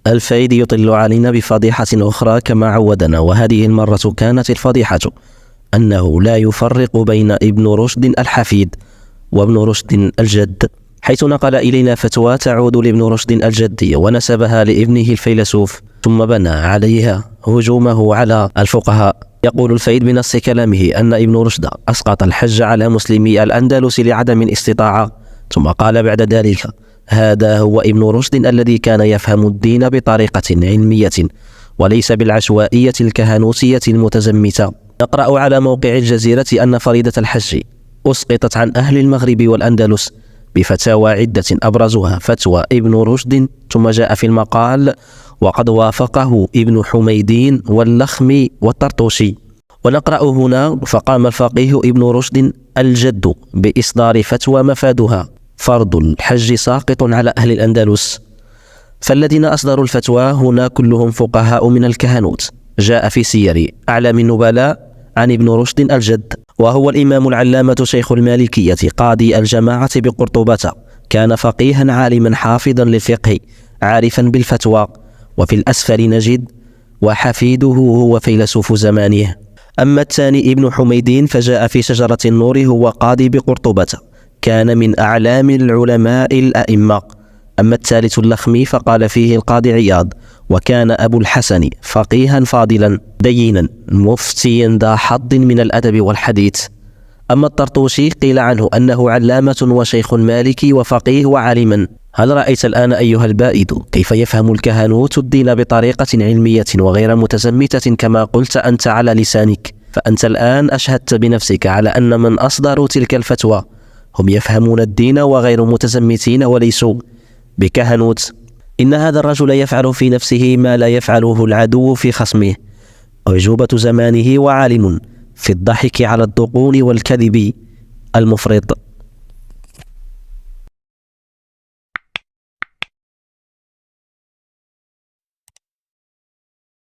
الفيد يطل علينا بفضيحة أخرى كما عودنا، وهذه المرة كانت الفضيحة أنه لا يفرق بين ابن رشد الحفيد وابن رشد الجد، حيث نقل إلينا فتوى تعود لابن رشد الجدي ونسبها لابنه الفيلسوف، ثم بنى عليها هجومه على الفقهاء. يقول الفيد بنص كلامه أن ابن رشد أسقط الحج على مسلمي الأندلس لعدم الاستطاعة، ثم قال بعد ذلك: هذا هو ابن رشد الذي كان يفهم الدين بطريقة علمية وليس بالعشوائية الكهنوتية المتزمتة. نقرأ على موقع الجزيرة أن فريضة الحج أسقطت عن أهل المغرب والأندلس بفتاوى عدة أبرزها فتوى ابن رشد، ثم جاء في المقال: وقد وافقه ابن حميدين واللخمي والطرطوشي. ونقرأ هنا: فقام الفقيه ابن رشد الجد بإصدار فتوى مفادها فرض الحج ساقط على أهل الأندلس. فالذين أصدروا الفتوى هنا كلهم فقهاء من الكهنوت. جاء في سير أعلام النبلاء عن ابن رشد الجد، وهو الإمام العلامة شيخ المالكية قاضي الجماعة بقرطبة، كان فقيها عالما حافظا للفقه عارفا بالفتوى. وفي الأسفل نجد: وحفيده هو فيلسوف زمانه. أما الثاني ابن حميدين فجاء في شجرة النور، هو قاضي بقرطبة، كان من أعلام العلماء الأئمة. أما الثالث اللخمي فقال فيه القاضي عياض، وكان أبو الحسن فقيها فاضلا دينا مفتيا ذا حظ من الأدب والحديث. أما الطرطوشي قيل عنه أنه علامة وشيخ مالكي وفقيه وعالما. هل رأيت الآن أيها البائد كيف يفهم الكهنوت الدين بطريقة علمية وغير متزمتة كما قلت أنت على لسانك؟ فأنت الآن أشهدت بنفسك على أن من أصدروا تلك الفتوى هم يفهمون الدين وغير متزمتين وليسوا بكهنوت. إن هذا الرجل يفعل في نفسه ما لا يفعله العدو في خصمه، أعجوبة زمانه وعالم في الضحك على الضقون والكذب المفرط.